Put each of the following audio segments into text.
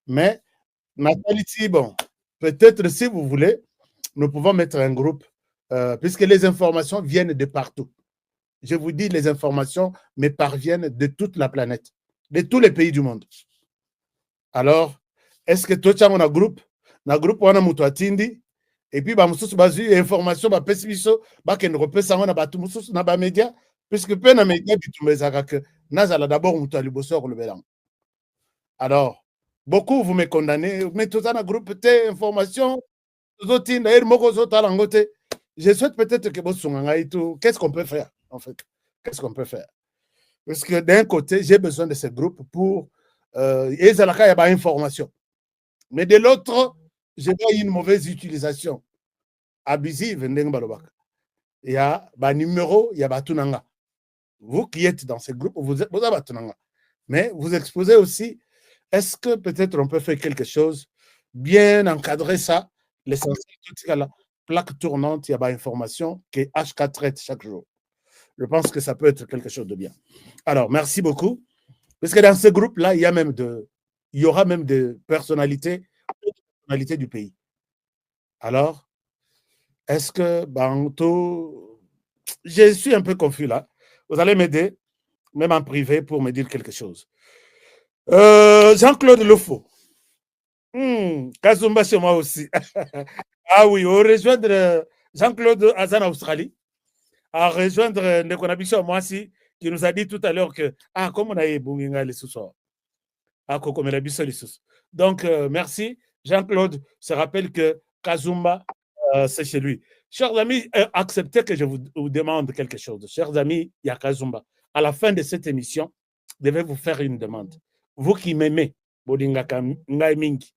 Mais Nathalie, bon, peut-être si vous voulez, nous pouvons mettre un groupe, puisque les informations viennent de partout. Je vous dis, les informations me parviennent de toute la planète, de tous les pays du monde. Alors, est-ce que toi, tu as un groupe? Na groupe, on a mutu atindi, et puis, bah, mususu bazui information, bah, pesi biso, bah, ken repesa on a batu mususu na ba média, puisque pe na média bitumezaka que nazala d'abord mutu aliboso ko lebelang. Alors, beaucoup vous me condamnez, mais tout ça na groupe te information, zotinda er moko zotala ngote. Je souhaite peut-être que bosunga et tout. Qu'est-ce qu'on peut faire en fait? Qu'est-ce qu'on peut faire? Parce que d'un côté, j'ai besoin de ce groupe pour et ça il y a information. Mais de l'autre, je vois une mauvaise utilisation abusive. Il y a un numéro, il y a Batunanga. Vous qui êtes dans ce groupe, vous avez Batunanga. Mais vous exposez aussi, est-ce que peut-être on peut faire quelque chose, bien encadrer ça, l'essentiel, la plaque tournante, il y a une information que HK traite chaque jour. Je pense que ça peut être quelque chose de bien. Alors, merci beaucoup. Parce que dans ce groupe-là, il y aura même des personnalités du pays. Alors, est-ce que Banto, je suis un peu confus là. Vous allez m'aider, même en privé, pour me dire quelque chose. Jean-Claude Lefaux. Kazumba chez moi aussi. Ah oui, on rejoindre Jean-Claude Azan Australie, à rejoindre Nekonabicho Moisi, qui nous a dit tout à l'heure que, comme on a eu Bunginga les sous-soirs. Donc, merci. Jean-Claude se rappelle que Kazumba, c'est chez lui. Chers amis, acceptez que je vous demande quelque chose. Chers amis, il y a Kazumba. À la fin de cette émission, je vais vous faire une demande. Vous qui m'aimez, Bodingaka Ngai Mingi,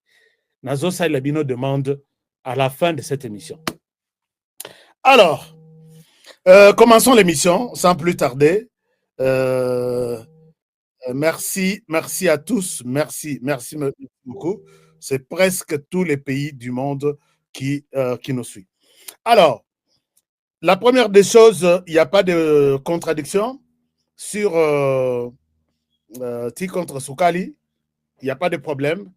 Nazo Salabino demande à la fin de cette émission. Alors, commençons l'émission sans plus tarder. Merci à tous. Merci beaucoup. C'est presque tous les pays du monde qui nous suivent. Alors, la première des choses, il n'y a pas de contradiction sur Ti contre Soukali. Il n'y a pas de problème.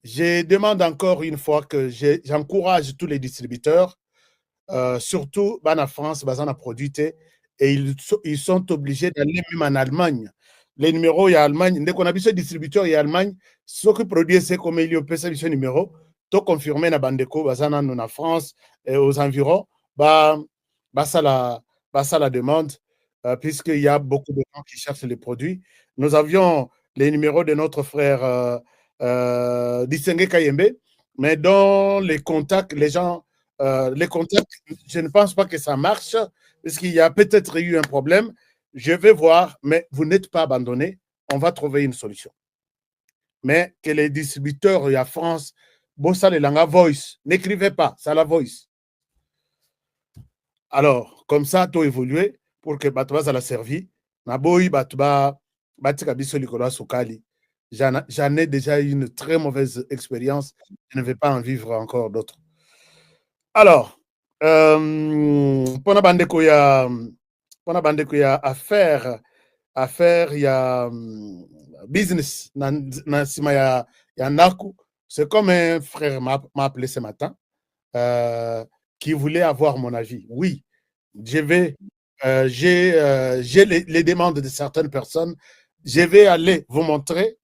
Je demande encore une fois que j'encourage tous les distributeurs, surtout en France, en produit, et ils sont obligés d'aller même en Allemagne. Les numéros, il y a Allemagne. Dès qu'on a vu ce distributeur, il y a Allemagne. Ceux qui produisent, c'est comme il y a ce numéro. Tout confirmé dans Bandeko, en France et aux environs. Ça la demande, puisqu'il y a beaucoup de gens qui cherchent les produits. Nous avions les numéros de notre frère Distingué Kayembe, mais dans les contacts, les gens, les contacts, je ne pense pas que ça marche, parce qu'il y a peut-être eu un problème. Je vais voir, mais vous n'êtes pas abandonné. On va trouver une solution. Mais que les distributeurs, il y a France, Bossa le Langa Voice, n'écrivez pas, ça la Voice. Alors, comme ça, tout évolué pour que Batouba ça la servi. Naboyi Batouba, Batika Bissoli Kola Soukali. J'en ai déjà eu une très mauvaise expérience. Je ne vais pas en vivre encore d'autres. Alors, Pona Bandeko, il y a affaire, il y a business. Il y a Naku. C'est comme un frère m'a appelé ce matin qui voulait avoir mon avis. Oui, j'ai les demandes de certaines personnes. Je vais aller vous montrer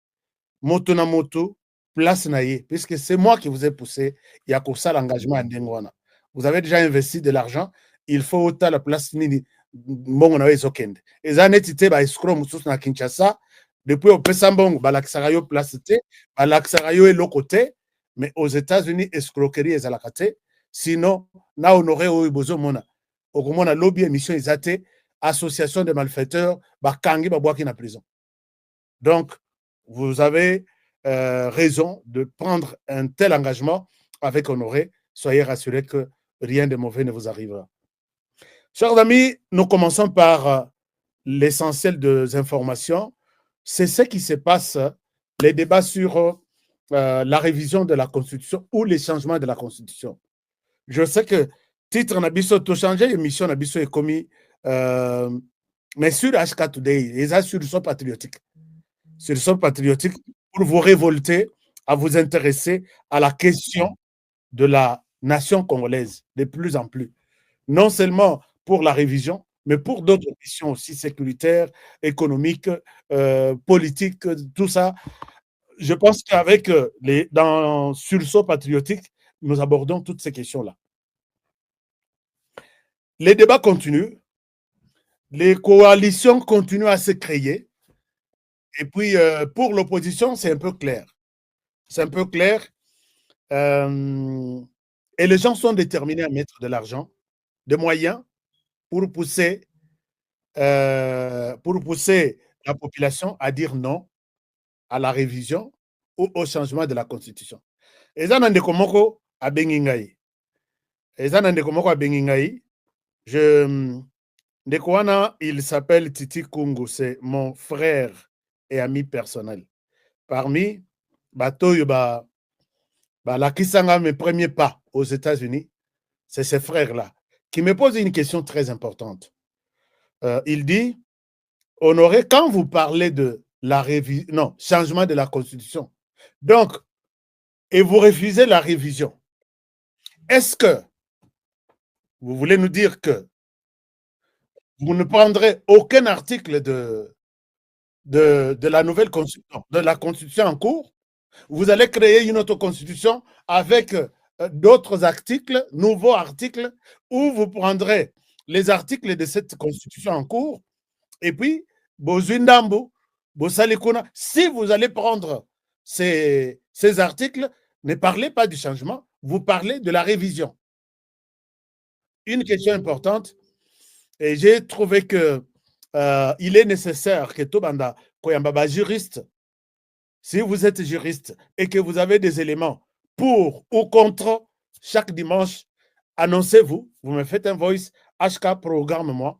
moto na moto, place naïe, puisque c'est moi qui vous ai poussé. Il y a pour ça l'engagement à Ndengwana. Vous avez déjà investi de l'argent, il faut autant la place nini mbongo na ezokende. Eza neti te ba escroc mususu na Kinshasa, depuis au Pesambongo, balakisaka yo place te, balakisaka yo eloko te, mais aux États-Unis escroquerie ezalaka te. Sinon, na honoré oyo bozomona. Okomona lobby émission ezate, association de malfaiteurs, bakangi babwaki na prison. Donc, vous avez raison de prendre un tel engagement avec Honoré. Soyez rassurés que rien de mauvais ne vous arrivera. Chers amis, nous commençons par l'essentiel des informations. C'est ce qui se passe, les débats sur la révision de la Constitution ou les changements de la Constitution. Je sais que titre Nabiso tout changé, émission Nabiso est commis, mais sur HK Today, les sur le son patriotique. Sur le sol patriotique pour vous révolter à vous intéresser à la question de la nation congolaise de plus en plus. Non seulement pour la révision, mais pour d'autres questions aussi sécuritaires, économiques, politiques, tout ça. Je pense qu'avec dans Sursaut patriotique, nous abordons toutes ces questions-là. Les débats continuent, les coalitions continuent à se créer. Et puis, pour l'opposition, c'est un peu clair. C'est un peu clair. Et les gens sont déterminés à mettre de l'argent, des moyens pour pousser la population à dire non à la révision ou au changement de la Constitution. Eza na ndeko moko abengi ngai. Eza na ndeko moko abengi ngai. Ndeko wana, il s'appelle Titi Kungu, c'est mon frère et ami personnel. Parmi batoyo lakisanga mes premiers pas aux États-Unis, c'est ces frères-là qui me posent une question très importante. Il dit, Honoré, quand vous parlez de la révision, non, changement de la Constitution, donc, et vous refusez la révision, est-ce que vous voulez nous dire que vous ne prendrez aucun article de la nouvelle Constitution, de la Constitution en cours? Vous allez créer une autre Constitution avec d'autres articles, nouveaux articles, où vous prendrez les articles de cette Constitution en cours, et puis, si vous allez prendre ces articles, ne parlez pas du changement, vous parlez de la révision. Une question importante, et j'ai trouvé que il est nécessaire que Tobanda Koyambaba juriste, si vous êtes juriste et que vous avez des éléments pour ou contre, chaque dimanche, annoncez-vous, vous me faites un voice, HK programme-moi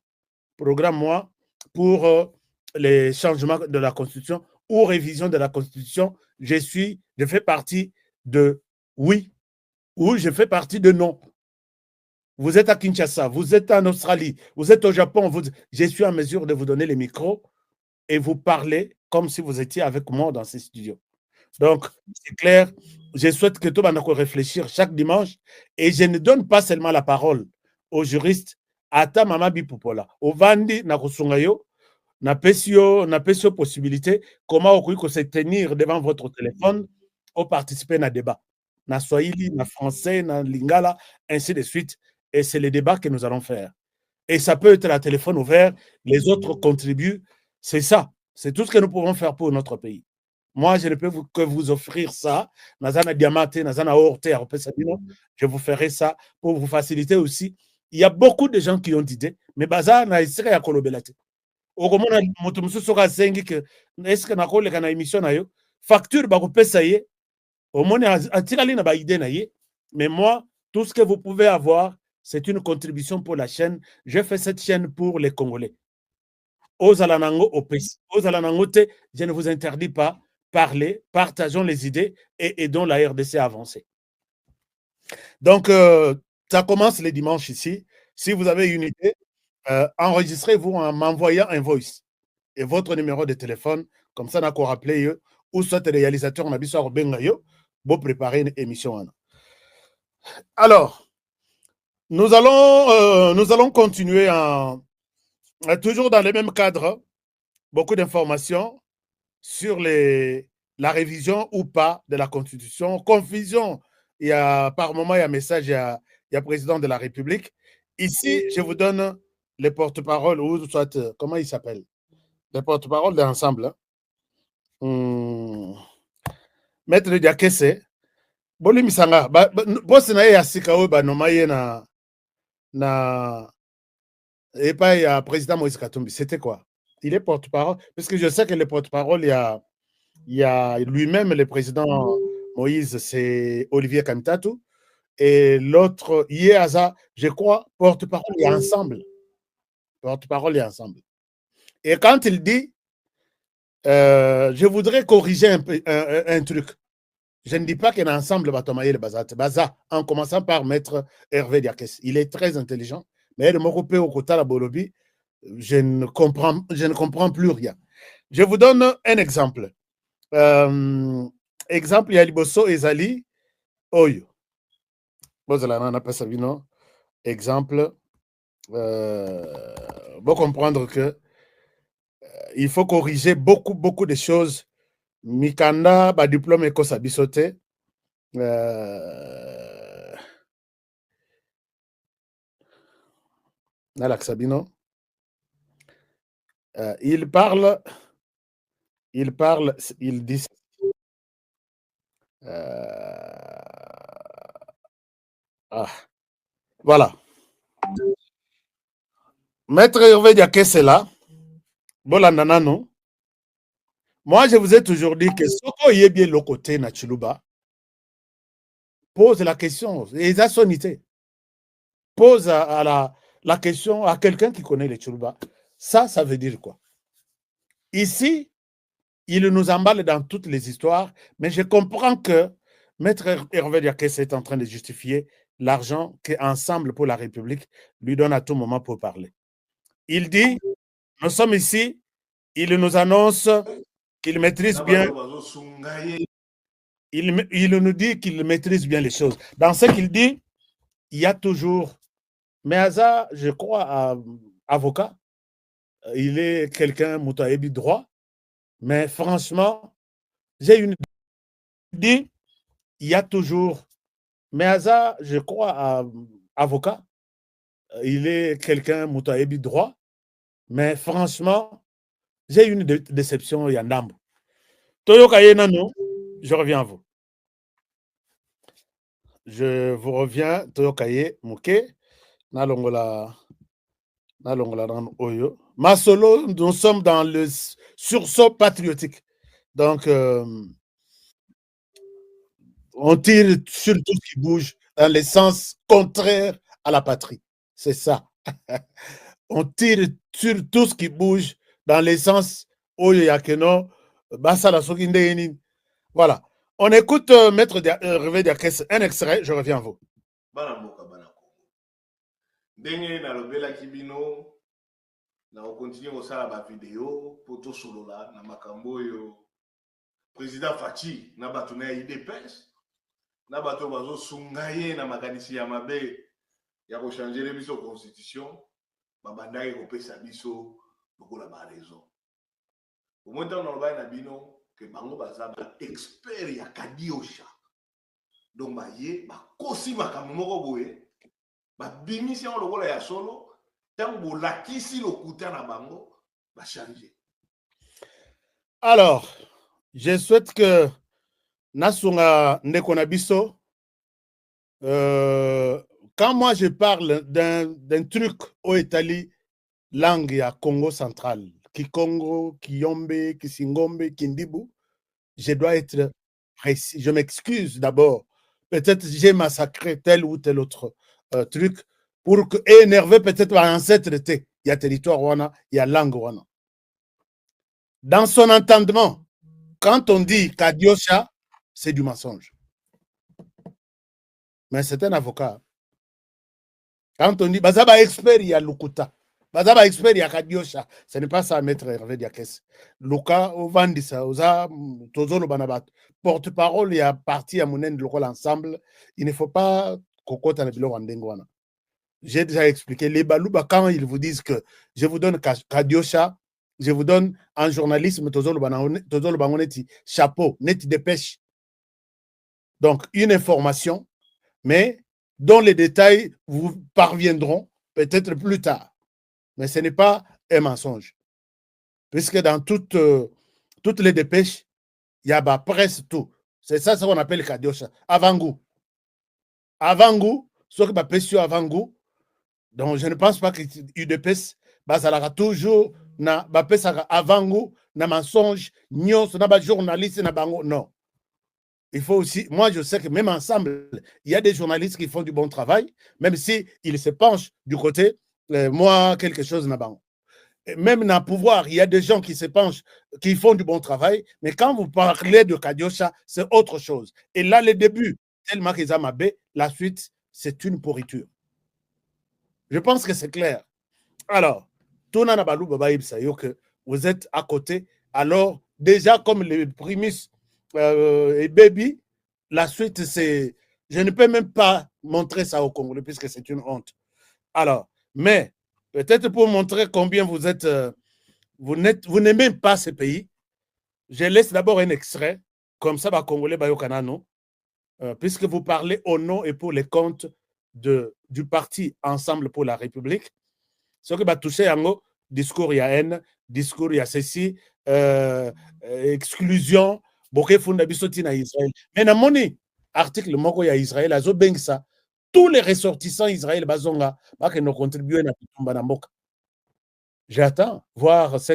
pour les changements de la Constitution ou révision de la Constitution. Je fais partie de oui ou je fais partie de non. Vous êtes à Kinshasa, vous êtes en Australie, vous êtes au Japon, je suis en mesure de vous donner les micros et vous parler comme si vous étiez avec moi dans ces studios. Donc, c'est clair, je souhaite que tout le monde réfléchir chaque dimanche et je ne donne pas seulement la parole aux juristes, ata mama bipupola, au vandi na kusungayo, na pesio possibilité, comment vous pouvez se tenir devant votre téléphone ou participer à un débat. Na Swahili, na français, na lingala, ainsi de suite. Et c'est le débat que nous allons faire. Et ça peut être à téléphone ouvert, les autres contribuent. C'est ça. C'est tout ce que nous pouvons faire pour notre pays. Moi, je ne peux que vous offrir ça. Nazana Diamate, Nazana Orte, je vous ferai ça pour vous faciliter aussi. Il y a beaucoup de gens qui ont d'idées, mais baza na isira ya kolobelate. Okomona moto mususu ka sengi que est-ce que na koleka na émission na yo facture ba ko pesa ye omoni atikali na ba idée na ye, mais moi tout ce que vous pouvez avoir c'est une contribution pour la chaîne. Je fais cette chaîne pour les Congolais. Ozalanango opesi. Ozalanango te, je ne vous interdis pas. Parlez, partageons les idées et aidons la RDC à avancer. Donc, ça commence les dimanches ici. Si vous avez une idée, enregistrez-vous en m'envoyant un voice et votre numéro de téléphone. Comme ça, on a qu'à rappeler ou soit le réalisateur, on a besoin de bengayo pour préparer une émission. Alors, nous allons continuer toujours dans le même cadre. Beaucoup d'informations sur la révision ou pas de la Constitution. Confusion, il y a par moment, il y a un message, il y a le président de la République. Ici, je vous donne les porte-paroles, ou soit, comment il s'appelle? Les porte-paroles de l'ensemble. Maître Diakese, Boli Misanga, boss na ya sikawe ba nomaye et pas il y a président Moïse Katumbi. C'était quoi? Il est porte-parole, parce que je sais que les porte-paroles, il y a lui-même le président Moïse, c'est Olivier Kamitatou, et l'autre, Yéaza, je crois, porte-parole et ensemble. Porte-parole et ensemble. Et quand il dit, je voudrais corriger un truc. Je ne dis pas qu'un ensemble va tomber le Baza, en commençant par Maître Hervé Diakes. Il est très intelligent, mais le Mokopé au Kota la Bolobi, je ne comprends plus rien. Je vous donne un exemple. exemple ya liboso ezali oyo bozala na napesa bino exemple bon comprendre que il faut corriger beaucoup de choses mikanda ba diplôme ekosa biso te nalakisa bino il parle il dit voilà. Maître Hervé Diakese là, bolanda nano. Moi, je vous ai toujours dit que Soko Yebie le côté na Chiluba pose la question, et ça sonité. Pose à la question à quelqu'un qui connaît les Chiluba. Ça veut dire quoi? Ici, il nous emballe dans toutes les histoires, mais je comprends que Maître Hervé Diakese est en train de justifier l'argent qu'Ensemble pour la République lui donne à tout moment pour parler. Il dit, nous sommes ici, il nous annonce qu'il maîtrise bien. Il nous dit qu'il maîtrise bien les choses. Dans ce qu'il dit, il y a toujours. Mais Aza, je crois, avocat, il est quelqu'un, Moutaïbi droit. Mais franchement, j'ai une idée, il y a toujours. Mais Aza, je crois, avocat, il est quelqu'un, Moutaïbi droit. Mais franchement, j'ai une déception, Yandambo. Toyoka Yenano, je reviens à vous. Je vous reviens, Toyokaye Mouké, Nalongola Oyo. Masolo, nous sommes dans le sursaut patriotique. Donc, on tire sur tout ce qui bouge dans le sens contraire à la patrie. C'est ça. On tire sur tout ce qui bouge dans le sens Oyo Yakeno, Basala Sokinde. Voilà. On écoute Maître Hervé Diakese, un extrait, je reviens à vous. Ndenge na lobela kibino na continue kosala ba vidéo poto solola na makambo yo président Fachi na bato na IDPS na bato bazo sungaye na makanisi ya mabe ya ko changer biso constitution babandaki kopesa biso lokola ba raison au moins tant na lobela na bino que bango baza ba expert ya kadiosha donc ba ye ba kosi makambo moko boye babimisi yango lokola ya solo ntango bolakisi lokuta na bango bachange. Alors, je souhaite que Nasunga Ndekonabiso, quand moi je parle d'un truc au Italie, langue ya Congo central, Kikongo, Kiyombe, Kisingombe, Kindibu, je dois être précis. Je m'excuse d'abord. Peut-être j'ai massacré tel ou tel autre truc pour que, énerver peut-être l'ancêtre, il y a territoire wana, il y a langue wana. Dans son entendement, quand on dit Kadiosha, c'est du mensonge. Mais c'est un avocat. Quand on dit Bazaba expert, il y a Lukuta. Bazaba expert, il y a Kadiosha. Ce n'est pas ça, Maître Hervé Diakese. Luka, Ovandisa, Oza, Tozolo Banabat. Porte-parole, il y a parti à Mounen de l'école ensemble. Il ne faut pas Kokota Nebilo Wandengwana. J'ai déjà expliqué. Les Balouba, quand ils vous disent que je vous donne Kadiosha, je vous donne en journalisme Tozolo Bangoneti, chapeau, net de pêche. Donc, une information, mais dont les détails vous parviendront peut-être plus tard. Mais ce n'est pas un mensonge. Puisque dans toutes les dépêches, il y a presque tout. C'est ça qu'on appelle Kadiosha. Avant-goût. Avant-goût, ce qui m'a avant-goût. Donc, je ne pense pas que UDPS, ça aura toujours avant-goût, na mensonge, na journaliste, na bango. Non. Il faut aussi, moi je sais que même ensemble, il y a des journalistes qui font du bon travail, même s'ils se penchent du côté, moi, quelque chose n'a pas. Même dans le pouvoir, il y a des gens qui se penchent, qui font du bon travail, mais quand vous parlez de Kadiosha, c'est autre chose. Et là, le début, tellement qu'ils ont mabé, la suite, c'est une pourriture. Je pense que c'est clair. Alors, Tona Nabalou Baba Ibsayo, que vous êtes à côté, alors déjà comme les prémices et Baby, la suite, c'est... Je ne peux même pas montrer ça au Congolais puisque c'est une honte. Alors, mais peut-être pour montrer combien vous êtes... vous n'aimez pas ce pays, je laisse d'abord un extrait, comme ça, Congolais, Bayokanano, puisque vous parlez au nom et pour les comptes du parti Ensemble pour la République. Ce qui va toucher en haut, discours, il y a haine, discours, il y a ceci, exclusion, Boké Funda Bissoti na Israël. Mais dans mon article, il y a Israël, Azo Bengsa, tous les ressortissants Israël, Bazonga, qui nous contribuent à Tumba Mboka. J'attends voir ce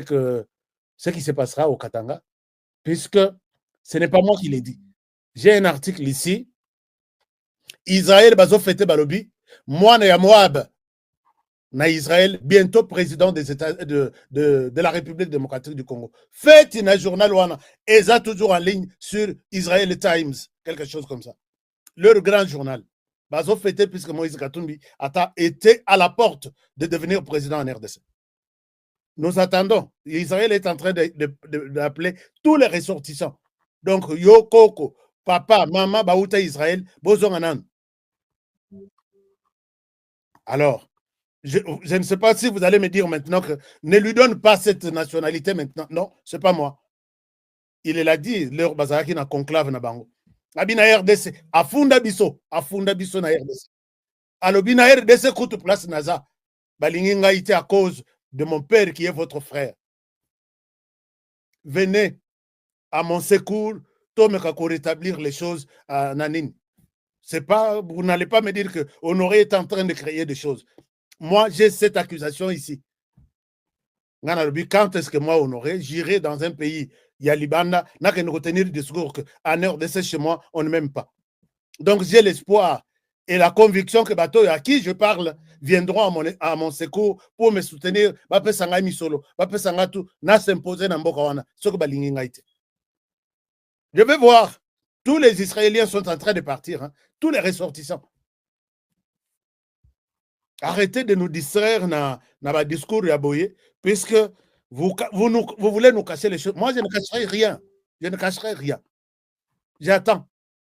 qui se passera au Katanga, puisque ce n'est pas moi qui l'ai dit. J'ai un article ici. Israël bazo fêté balobi. Moi na Moab na Israël, bientôt président des États de la République démocratique du Congo. Faites un journal ouana. Et ça toujours en ligne sur Israel Times, quelque chose comme ça. Leur grand journal. Bazo fêté puisque Moïse Katumbi a été à la porte de devenir président en RDC. Nous attendons. Israël est en train d'appeler tous les ressortissants. Donc, Yo Koko, papa, maman, Baouta Israël, Bozonganan. Alors, je ne sais pas si vous allez me dire maintenant que ne lui donne pas cette nationalité maintenant. Non, ce n'est pas moi. Il l'a dit, leur Bazaraki na conclave na bango. Abina RDC, afunda biso na RDC. Alors, bina RDC coûte place naza. Balinginga ite à cause de mon père qui est votre frère. Venez à mon secours, pour rétablir les choses à Nanine. C'est pas, vous n'allez pas me dire que Honoré est en train de créer des choses. Moi, j'ai cette accusation ici. Quand est-ce que moi, Honoré, j'irai dans un pays, il y a Libanda, n'a qu'à nous retenir des discours qu'en heure d'essai chez moi, on ne m'aime pas. Donc, j'ai l'espoir et la conviction que Bato à qui je parle viendront à mon secours pour me soutenir. Je vais voir. Tous les Israéliens sont en train de partir, hein, tous les ressortissants. Arrêtez de nous distraire dans le discours Yaboye, puisque vous voulez nous cacher les choses. Moi, je ne cacherai rien. Je ne cacherai rien. J'attends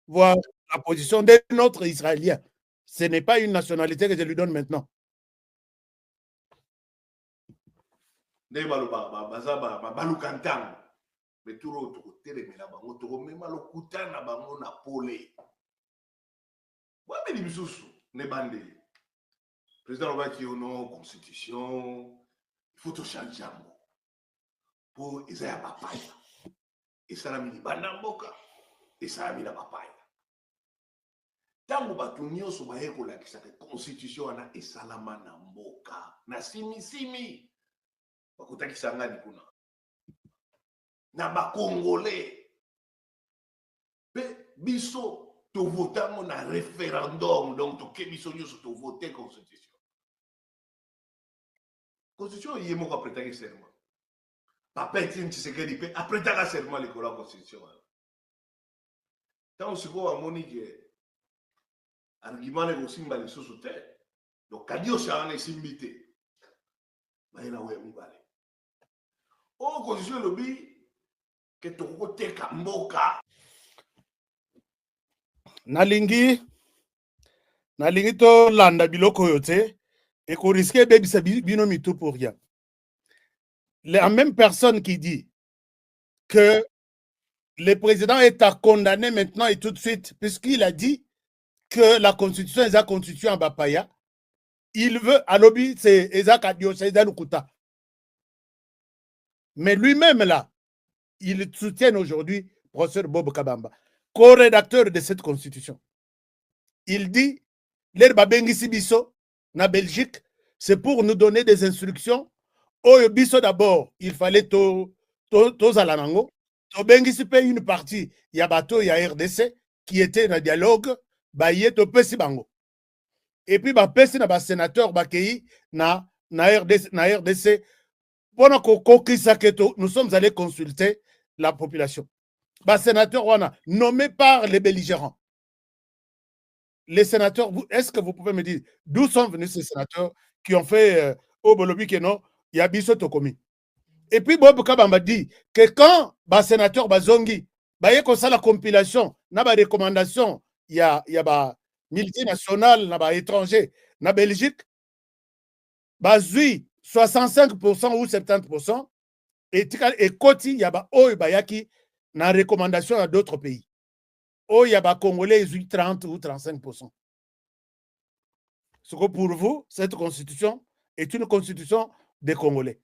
voir la position d'un autre Israélien. Ce n'est pas une nationalité que je lui donne maintenant. Président Obaki au nom constitution, il faut tout changer pour Isaiah Papaya. Et ça l'a mis les banamboka. Et ça l'a mis la papaya. Tango batunio so baye ko la kisaka constitution na esalama na mboka. Na simi. Bakutaki sanga dikuna. Na ba congolais. Pe biso to votamo na référendum donc to ke biso nyoso to voter constitution. Constitution il est moko apretaki serment. Papa Etienne Tshisekedi pe apretaka serment likolo la constitution. Tant siko amoni ke argument le kosimba lisusu te. Donc kadi osana esimbi te. Bayela we mibale. O constitution lobi ke toko teka mboka. Nalingi to landa biloko yote. Et qu'on risquait de binomi tout pour rien. La même personne qui dit que le président est à condamner maintenant et tout de suite, puisqu'il a dit que la constitution est constituée en Bapaya, il veut, à l'objet, c'est Isaac Adio, c'est Nukuta. Mais lui-même là, il soutient aujourd'hui professeur Bob Kabamba, co-rédacteur de cette constitution. Il dit, l'herbe Bengisi Bisso, na Belgique, c'est pour nous donner des instructions. Au biso d'abord, il fallait to zalanango. To bengisi pe une partie, il y a bateau, il y a RDC qui était dans dialogue, ba to pesi bango. Et puis ba pesi na ba sénateur ba kei na RDC pendant que nous sommes allés consulter la population. Ba sénateur wana nommé par les belligérants. Les sénateurs, est-ce que vous pouvez me dire d'où sont venus ces sénateurs qui ont fait au Bolobi que non, il y a Bisso Tokomi. Et puis Bob Kabamba dit que quand le sénateur Bazongi baye comme ça la compilation, na ba recommandation, il y a ba multinationales, na ba étranger, na Belgique, bazui 65% ou 70%, et koti ya ba oyo bayaki na recommandation à d'autres pays. Oh, il y a ba Congolais 30 ou 35%. Ce que pour vous, cette constitution est une constitution des Congolais.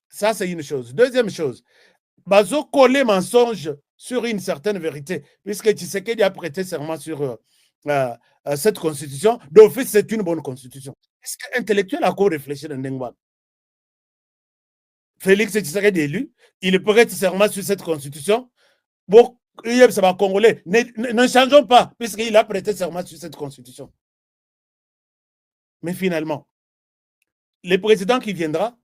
Ça, c'est une chose. Deuxième chose, bazo coller mensonge sur une certaine vérité, puisque Tshisekedi a prêté serment sur cette constitution. D'office, c'est une bonne constitution. Est-ce qu'intellectuel a encore réfléchi dans Ndengwa? Félix Tshisekedi élu, il prête serment sur cette constitution. Bon, ça va Congolais. Ne changeons pas, puisqu'il a prêté serment sur cette constitution. Mais finalement, le président qui viendra,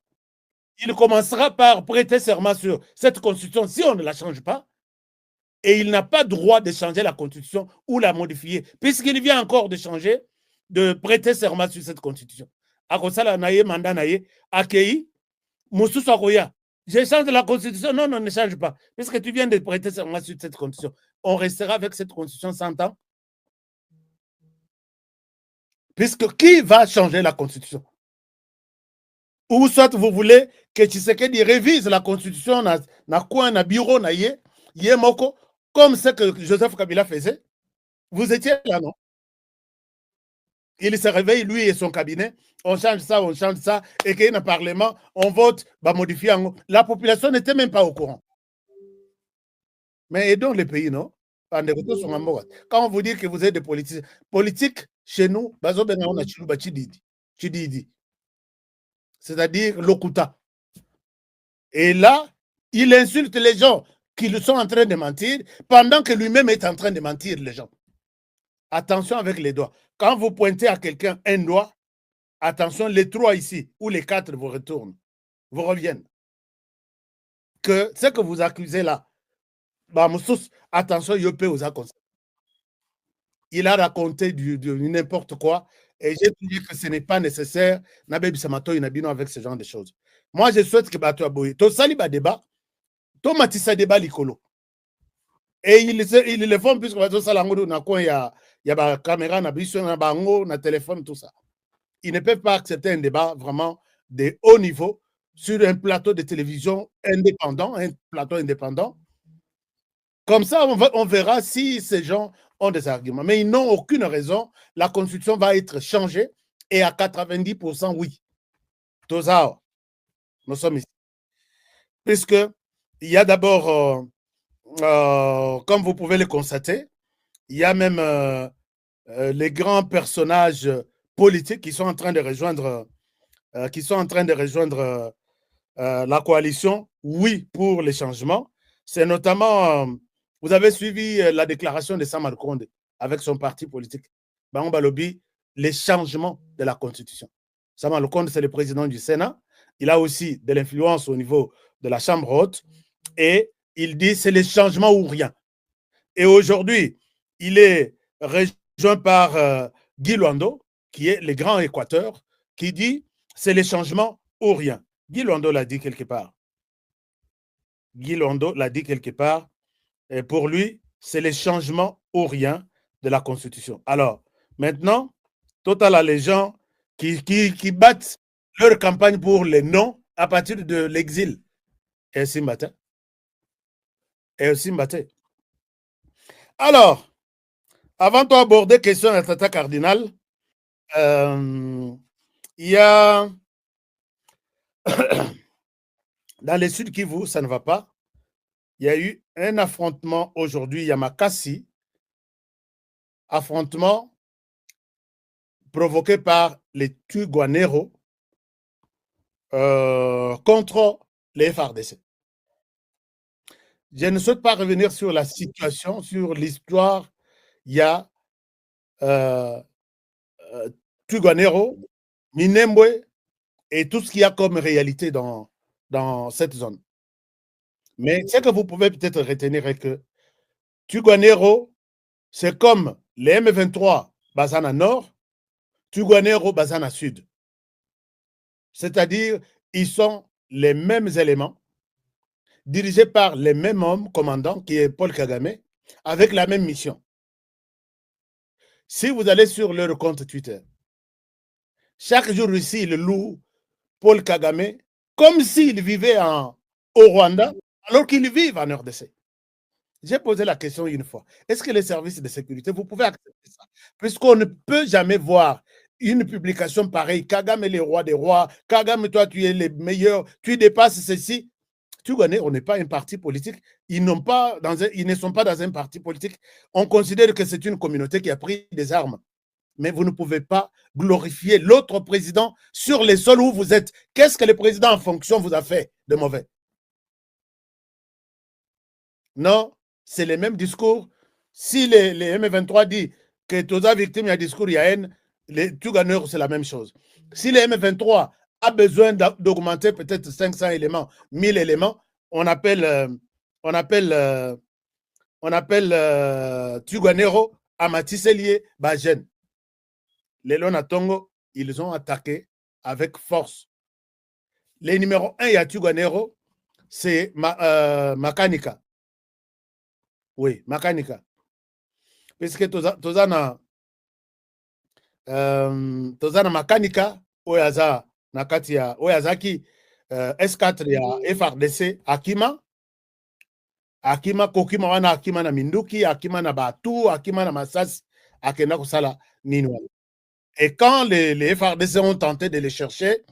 il commencera par prêter serment sur cette constitution si on ne la change pas. Et il n'a pas droit de changer la constitution ou la modifier, puisqu'il vient encore de changer, de prêter serment sur cette constitution. Akosala naye mandat naye akei Moussou Sakoya. Je change la constitution. Non, ne change pas. Puisque tu viens de prêter serment sur cette constitution. On restera avec cette constitution 100 ans. Puisque qui va changer la constitution? Ou soit vous voulez que Tshisekedi révise la constitution na coin, na bureau, na ye moko, comme ce que Joseph Kabila faisait. Vous étiez là, non? Il se réveille, lui et son cabinet, on change ça, et qu'il y a un parlement, on vote, bah modifier. La population n'était même pas au courant. Mais aidons les pays, non? Quand on vous dit que vous êtes des politiciens, politique, chez nous, c'est-à-dire l'Okuta. Et là, il insulte les gens qui sont en train de mentir, pendant que lui-même est en train de mentir, les gens. Attention avec les doigts. Quand vous pointez à quelqu'un un doigt, attention, les 3 ici, ou les 4 vous retournent, vous reviennent. Que ce que vous accusez là, attention, il a raconté du n'importe quoi, et j'ai dit que ce n'est pas nécessaire, avec ce genre de choses. Moi, je souhaite que Bato Aboye, to saliba débat, to matissa débat likolo. Et ils le font puisque Bato Salango na quoi il y a la caméra, na biso, na bango, na téléphone, tout ça. Ils ne peuvent pas accepter un débat vraiment de haut niveau sur un plateau de télévision indépendant, un plateau indépendant. Comme ça, on verra si ces gens ont des arguments. Mais ils n'ont aucune raison. La constitution va être changée et à 90%, oui. Tozao, nous sommes ici. Puisque il y a d'abord, comme vous pouvez le constater, il y a même les grands personnages politiques qui sont en train de rejoindre, la coalition, oui, pour les changements. C'est notamment, vous avez suivi la déclaration de Sam Al-Konde avec son parti politique. Bango Balobi, les changements de la Constitution. Sam Al-Konde, c'est le président du Sénat. Il a aussi de l'influence au niveau de la Chambre haute. Et il dit c'est les changements ou rien. Et aujourd'hui, il est rejoint par Guy Luando, qui est le grand Équateur, qui dit c'est les changements ou rien. Guy Luando l'a dit quelque part. Guy Luando l'a dit quelque part. Et pour lui, c'est les changements ou rien de la Constitution. Alors, maintenant, total les gens qui battent leur campagne pour les non à partir de l'exil. Et aussi matin. Alors, avant d'aborder la question de Tata Cardinal, il y a dans les Sud Kivu, ça ne va pas. Il y a eu un affrontement aujourd'hui, Yamakasi, affrontement provoqué par les Tuguanero contre les FARDC. Je ne souhaite pas revenir sur la situation, sur l'histoire. Il y a Tuguanero, Minembwe et tout ce qu'il y a comme réalité dans cette zone. Mais ce que vous pouvez peut-être retenir est que Tuguanero, c'est comme les M23 Bazana Nord, Tuguanero Bazana Sud. C'est-à-dire, ils sont les mêmes éléments, dirigé par le même homme commandant qui est Paul Kagame, avec la même mission. Si vous allez sur leur compte Twitter, chaque jour ici, ils louent Paul Kagame comme s'il vivait au Rwanda, alors qu'ils vivent en RDC. J'ai posé la question une fois. Est-ce que les services de sécurité, vous pouvez accepter ça? Puisqu'on ne peut jamais voir une publication pareille. Kagame est le roi des rois. Kagame, toi, tu es le meilleur. Tu dépasses ceci. Tu connais, on n'est pas un parti politique. Ils ne sont pas dans un parti politique. On considère que c'est une communauté qui a pris des armes. Mais vous ne pouvez pas glorifier l'autre président sur les sols où vous êtes. Qu'est-ce que le président en fonction vous a fait de mauvais? Non, c'est le même discours. Si les M23 disent que tous les victimes, il y a un discours, il y a haine, les Tuganeurs, c'est la même chose. Si les M23 a besoin d'augmenter peut-être 500 éléments, 1000 éléments, on appelle Tuganero à Matiselier, Bajen. Les Lonatongo, ils ont attaqué avec force. Les numéro 1, il y a Tuganero, c'est Makanika. Oui, Makanika. Puisque tozana Makanika, oyaza nakati ya oyazaki S4 ya FRDC Akima kokima wana Akima na Minduki, Akima na Batu, Akima na Masasi, akenda kusala nini. Et quand les FRDC ont tenté de les chercher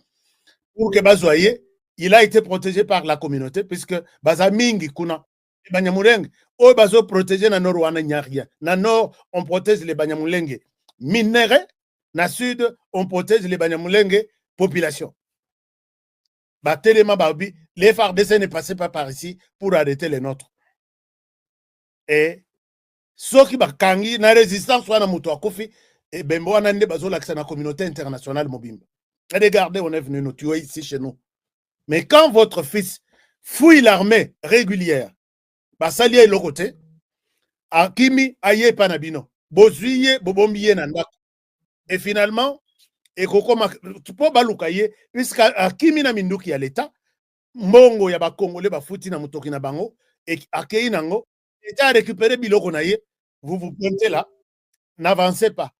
pour que Bazoye, il a été protégé par la communauté puisque Bazamingi kuna Banyamulenge, oh bazo protégé na nord wana nyaria. Na nord, on protège les Banyamulenge minéraux, na sud, on protège les Banyamulenge population. Batelema babi, les FARDC ne passaient pas par ici pour arrêter les nôtres. Et ceux qui bakangi na résistance wana muto akofi, et bembo wana nde bazo laksa na communauté internationale mobimba. Regardez, on est venu nous tuer ici chez nous. Mais quand votre fils fouille l'armée régulière, basalia ilokote, akimi aye panabino, bozuye bobombiye nandako. Et finalement, ekokoma tupo balukaye, puisque akimi na minduki ya l'État, mbongo ya ba Congolais bafuti na mutoki na bango, et akei nango, l'État a récupéré biloko na ye, vous vous pointez là, n'avancez pas.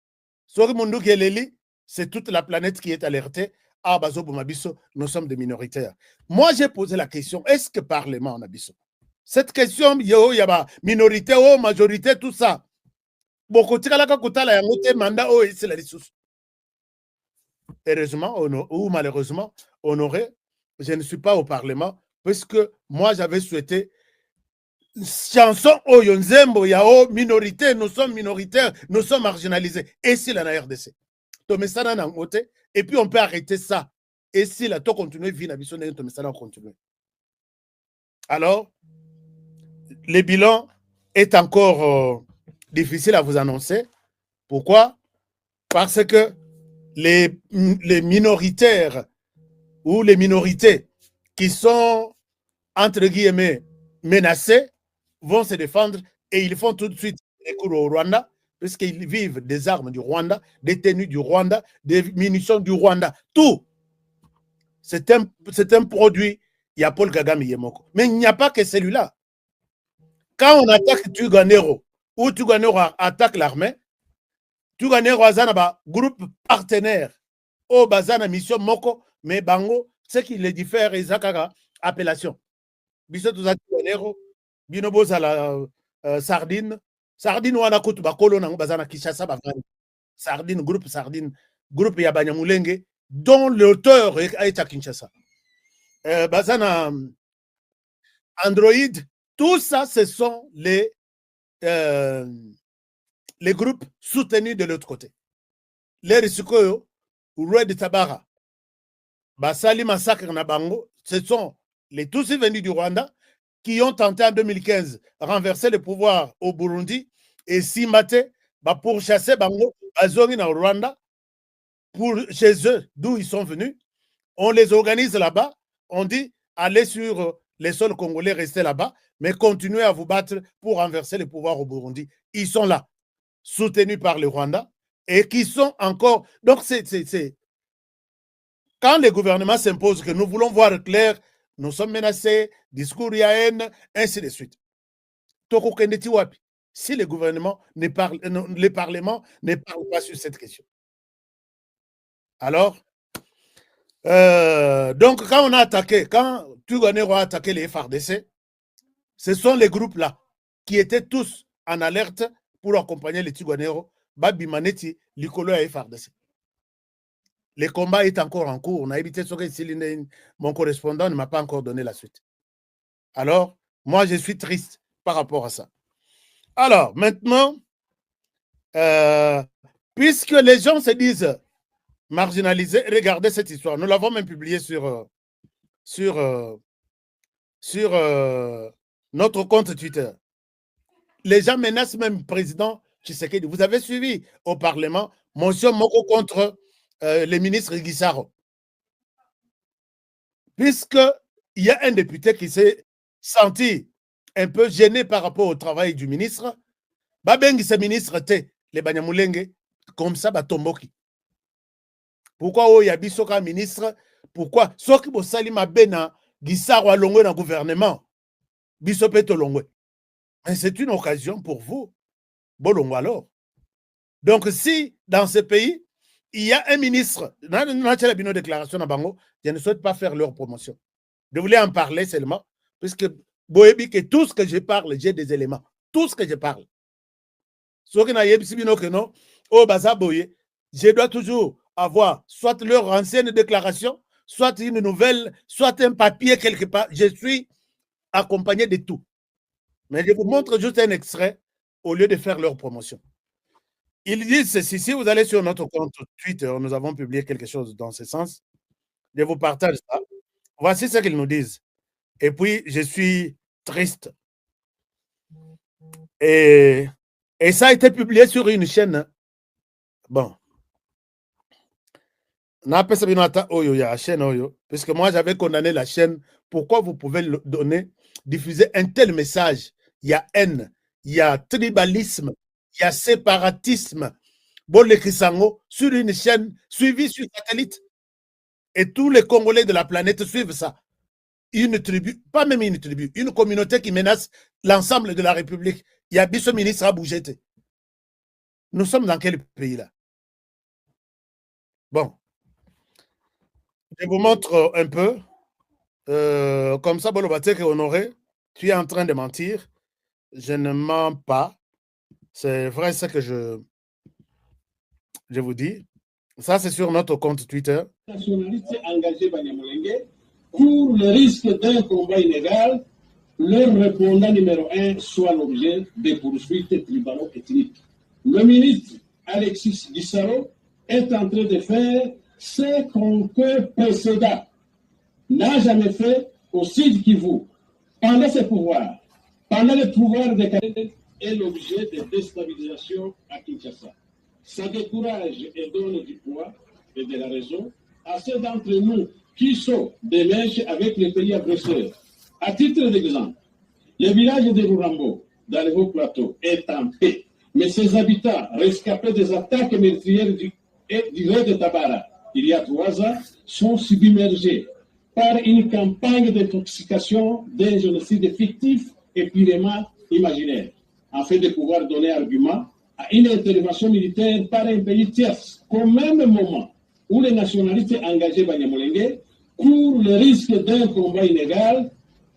Sori munduki eleli, c'est toute la planète qui est alertée. Ah, Bazo Boumabiso, nous sommes des minoritaires. Moi, j'ai posé la question, est-ce que Parlement en Abisso? Cette question, yo, yaba, minorité, oh, majorité, tout ça. Beaucoup de gens mandat, oh, c'est la ressource. Heureusement ou malheureusement, honoré, je ne suis pas au Parlement, puisque moi, j'avais souhaité chanson, oh, yonzembo, yao, minorité, nous sommes minoritaires, nous sommes marginalisés. Et c'est la RDC. Et puis on peut arrêter ça. Et si la to continue, continue. Alors, le bilan est encore difficile à vous annoncer. Pourquoi? Parce que les minoritaires ou les minorités qui sont, entre guillemets, menacées vont se défendre et ils font tout de suite recours au Rwanda, puisqu'ils vivent des armes du Rwanda, des tenues du Rwanda, des munitions du Rwanda, tout. C'est un produit, il y a Paul Kagame Yemoko. Mais il n'y a pas que celui-là. Quand on attaque Tuganero, ou Tuganero attaque l'armée, Tuganero a un groupe partenaire, au bazana mission Moko, mais Bango, ce qui les diffère, c'est une appellation. Biso Tuganero, Binobo la Sardine, Sardine wana kutu bakolo na bazana Kishasa bavani. Sardine, groupe ya Banyamulenge, dont l'auteur est à Kinshasa. Bazana Android, tout ça, ce sont les groupes soutenus de l'autre côté. Les Risikoyo, Red Tabara, Basali Massacre Nabango, ce sont les Tutsis venus du Rwanda qui ont tenté en 2015 renverser le pouvoir au Burundi et s'y mater pour chasser Bango, Azongi na Rwanda, pour chez eux, d'où ils sont venus. On les organise là-bas, on dit allez sur les sols congolais, restez là-bas, mais continuez à vous battre pour renverser le pouvoir au Burundi. Ils sont là, soutenus par le Rwanda, et qui sont encore... Donc, c'est quand le gouvernement s'impose que nous voulons voir clair, nous sommes menacés, discours y a haine, ainsi de suite. Si le gouvernement les parlements ne parlent pas sur cette question. Alors, donc quand on a attaqué, quand Tuganero a attaqué les FARDC, ce sont les groupes-là qui étaient tous en alerte pour accompagner les Tuganero, Babi Maneti, Likolo et FARDC. Le combat est encore en cours. On a évité ce que mon correspondant ne m'a pas encore donné la suite. Alors, moi, je suis triste par rapport à ça. Alors, maintenant, puisque les gens se disent marginalisés, regardez cette histoire. Nous l'avons même publiée sur notre compte Twitter. Les gens menacent même le président Tshisekedi. Vous avez suivi au Parlement motion Moko contre les ministres Guissaro. Puisqu'il y a un député qui s'est senti un peu gêné par rapport au travail du ministre, Babengi, ce ministre, les Banyamulenge, comme ça, Batomboki. Pourquoi il y a un ministre? Pourquoi? Sauf que Bosali Mabena, Guissaro a longué dans le gouvernement. Bisopeto longué. Mais c'est une occasion pour vous. Bolongo alors. Donc, si dans ce pays, il y a un ministre, dans une déclaration à Bango, je ne souhaite pas faire leur promotion. Je voulais en parler seulement, puisque Boébi, que tout ce que je parle, j'ai des éléments. Tout ce que je parle. Ce qui n'a pas non, au Baza Boye, je dois toujours avoir soit leur ancienne déclaration, soit une nouvelle, soit un papier quelque part. Je suis accompagné de tout. Mais je vous montre juste un extrait au lieu de faire leur promotion. Ils disent ceci, si vous allez sur notre compte Twitter, nous avons publié quelque chose dans ce sens. Je vous partage ça. Voici ce qu'ils nous disent. Et puis, je suis triste. Et ça a été publié sur une chaîne. Bon. Puisque moi, j'avais condamné la chaîne. Pourquoi vous pouvez diffuser un tel message? Il y a haine, il y a tribalisme, il y a séparatisme. Kisango, sur une chaîne suivie sur satellite. Et tous les Congolais de la planète suivent ça. Une tribu, pas même une tribu, une communauté qui menace l'ensemble de la République. Il y a ce ministre à bouger. Nous sommes dans quel pays là? Bon. Je vous montre un peu. Comme ça, Bolobatek Honoré, tu es en train de mentir. Je ne mens pas. C'est vrai ce que je vous dis. Ça, c'est sur notre compte Twitter. Nationalité engagée Banyamulenge pour le risque d'un combat illégal, leur répondant numéro 1 soit l'objet des poursuites tribalo-ethniques. Le ministre Alexis Guissaro est en train de faire ce qu'aucun précédent n'a jamais fait au Sud Kivu. Pendant ses pouvoirs, pendant le pouvoir de Kagame, est l'objet de déstabilisation à Kinshasa. Ça décourage et donne du poids et de la raison à ceux d'entre nous qui sont des mèches avec les pays agresseurs. À titre d'exemple, le village de Rurambo, dans le Haut-Plateau, est en paix, mais ses habitants, rescapés des attaques meurtrières du raid de Tabara, il y a 3 ans, sont submergés par une campagne d'intoxication d'un génocide fictif et purement imaginaire, afin de pouvoir donner argument à une intervention militaire par un pays tierce, qu'au même moment où les nationalistes engagés Banyamulenge courent le risque d'un combat illégal,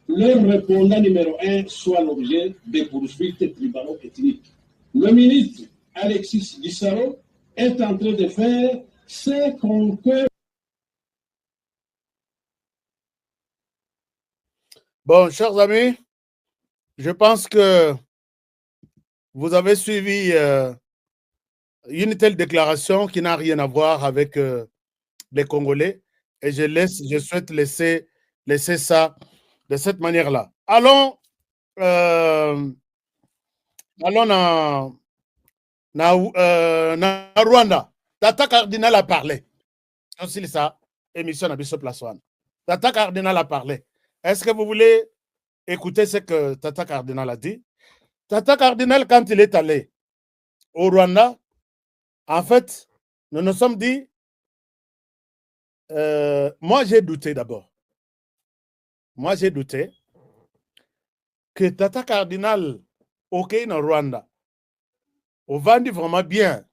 leur répondant numéro 1 soit l'objet des poursuites tribalo-ethniques. Le ministre Alexis Guissaro est en train de faire ce qu'on peut. Bon, chers amis, je pense que vous avez suivi une telle déclaration qui n'a rien à voir avec les Congolais et je souhaite laisser ça de cette manière-là. Allons na Rwanda. Tata Cardinal a parlé. C'est ça, émission à Bissau Place One. Tata Cardinal a parlé. Est-ce que vous voulez écouter ce que Tata Cardinal a dit? Tata Cardinal, quand il est allé au Rwanda, en fait, nous nous sommes dit, moi j'ai douté d'abord. moi j'ai douté que Tata Cardinal, ok, en Rwanda, on vend vraiment bien.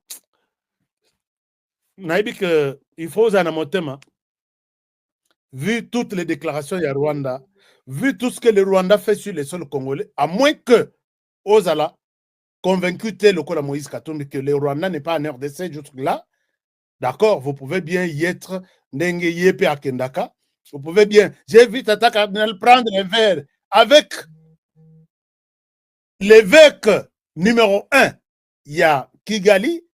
Il faut en motema. Vu toutes les déclarations du Rwanda, vu tout ce que le Rwanda fait sur les sols congolais, à moins que Ozala convaincu tel le Moïse Katumbi que le Rwanda n'est pas en RDC jusque-là, d'accord, vous pouvez bien y être, Ndenge Yepe à Kendaka, vous pouvez bien. J'ai vu Tata Cardinal prendre un verre avec l'évêque numéro 1, il y a Kigali,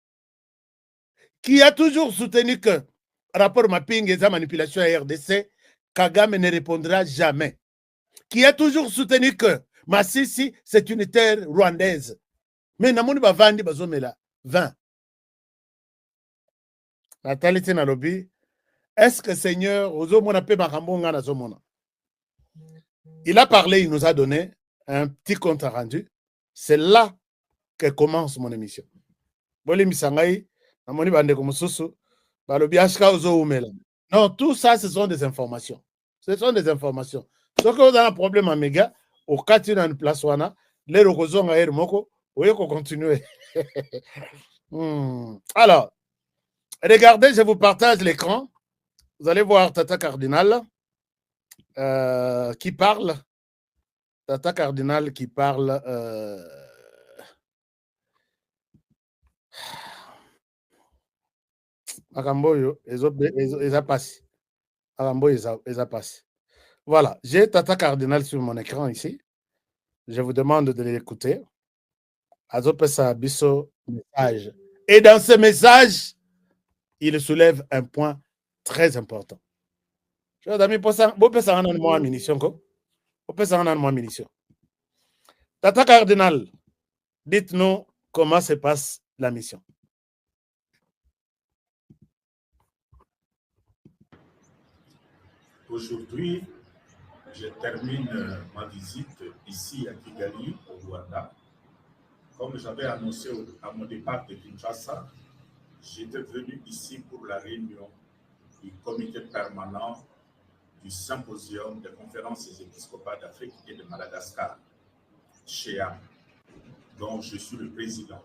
qui a toujours soutenu que rapport mapping et sa manipulation à RDC, Kagame ne répondra jamais. Qui a toujours soutenu que Massissi, c'est une terre rwandaise. Mais namoni bavandi bazomela 20. Nathalie Tinalobi, est-ce que Seigneur, il a parlé, il nous a donné un petit compte rendu. C'est là que commence mon émission. Non, tout ça, ce sont des informations. Ce sont des informations. Ce que vous avez un problème à méga, au cas où il y a une place, les recosons à Hermoko, vous pouvez continuer. Alors, regardez, je vous partage l'écran. Vous allez voir Tata Cardinal qui parle. Tata Cardinal qui parle. Akamboyo, voilà, j'ai Tata Cardinal sur mon écran ici. Je vous demande de l'écouter. Azopesa Bisso message. Et dans ce message, il soulève un point très important. Chers amis, Tata Cardinal, dites-nous comment se passe la mission. Aujourd'hui, je termine ma visite ici à Kigali, au Rwanda. Comme j'avais annoncé à mon départ de Kinshasa, j'étais venu ici pour la réunion du comité permanent du symposium des conférences épiscopales d'Afrique et de Madagascar, CHEA, dont je suis le président.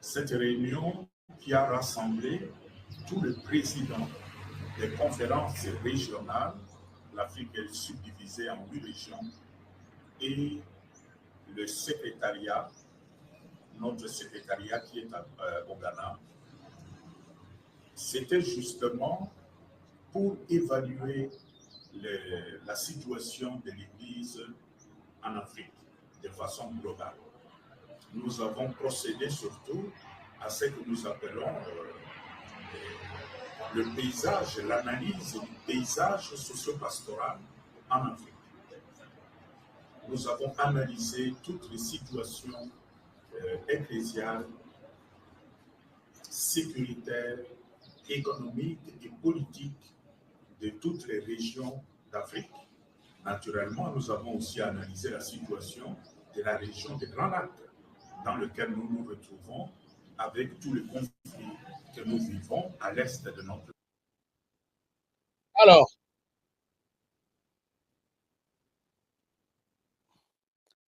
Cette réunion qui a rassemblé tous les présidents des conférences régionales, l'Afrique est subdivisée en 8 régions, et le secrétariat, notre secrétariat qui est au Ghana, c'était justement pour évaluer la situation de l'Église en Afrique de façon globale. Nous avons procédé surtout à ce que nous appelons le paysage, l'analyse du paysage socio-pastoral en Afrique. Nous avons analysé toutes les situations ecclésiales, sécuritaires, économiques et politiques de toutes les régions d'Afrique. Naturellement, nous avons aussi analysé la situation de la région des Grands Lacs, dans laquelle nous nous retrouvons avec tous les conflits que nous vivons à l'est de notre pays. Alors,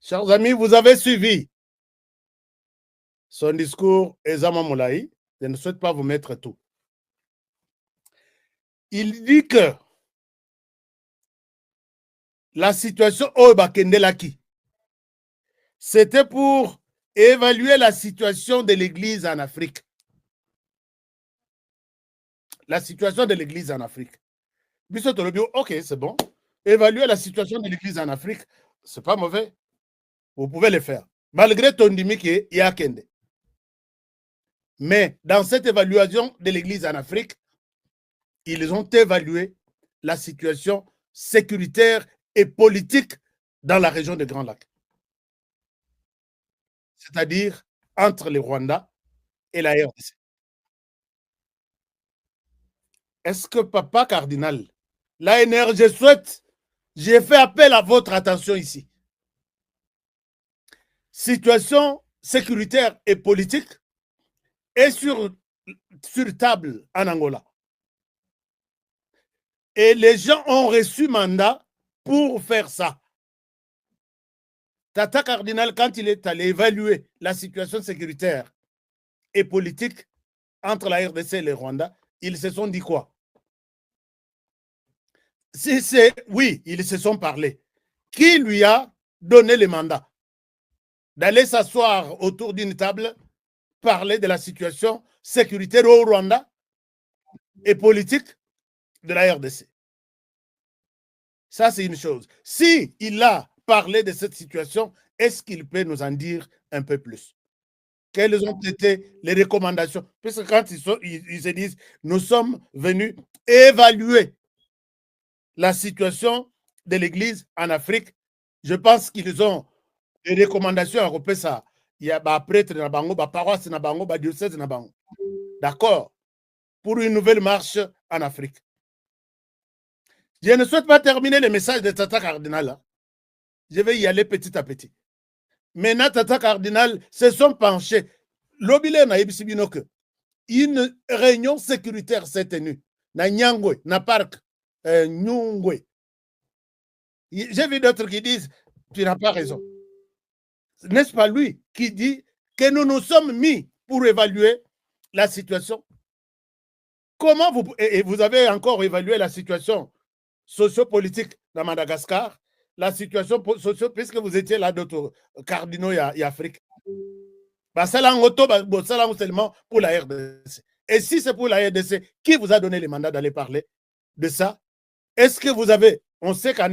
chers amis, vous avez suivi son discours Ezama Moulaï. Je ne souhaite pas vous mettre tout. Il dit que la situation Oba Kendelaki, c'était pour évaluer la situation de l'Église en Afrique. La situation de l'Église en Afrique. Ok, c'est bon. Évaluer la situation de l'Église en Afrique, c'est pas mauvais. Vous pouvez le faire. Malgré ton dimi qui y a Kende. Mais dans cette évaluation de l'Église en Afrique, ils ont évalué la situation sécuritaire et politique dans la région des Grands Lacs. C'est-à-dire entre le Rwanda et la RDC. Est-ce que Papa Cardinal, l'ANR, je souhaite, j'ai fait appel à votre attention ici. Situation sécuritaire et politique est sur table en Angola. Et les gens ont reçu mandat pour faire ça. Tata Cardinal, quand il est allé évaluer la situation sécuritaire et politique entre la RDC et le Rwanda, ils se sont dit quoi? Si c'est oui, ils se sont parlé. Qui lui a donné le mandat d'aller s'asseoir autour d'une table, parler de la situation sécuritaire au Rwanda et politique de la RDC? Ça, c'est une chose. Si il a parlé de cette situation, est-ce qu'il peut nous en dire un peu plus? Quelles ont été les recommandations? Parce que quand ils se disent, nous sommes venus évaluer la situation de l'Église en Afrique, je pense qu'ils ont des recommandations à repérer ça. Il y a des prêtres, des paroisses, des diocèses. D'accord? Pour une nouvelle marche en Afrique. Je ne souhaite pas terminer le message de Tata Cardinal. Je vais y aller petit à petit. Maintenant, Tata Cardinal se sont penchés. L'obile na ebisibino que une réunion sécuritaire s'est tenue. Na Nyangwe, na parc Nyungwe. J'ai vu d'autres qui disent, tu n'as pas raison. N'est-ce pas lui qui dit que nous nous sommes mis pour évaluer la situation? Comment vous avez encore évalué la situation sociopolitique dans Madagascar, la situation socio, puisque vous étiez là d'autres cardinaux et Afrique. Seulement pour la RDC. Et si c'est pour la RDC, qui vous a donné le mandat d'aller parler de ça? Est-ce que vous avez, on sait qu'en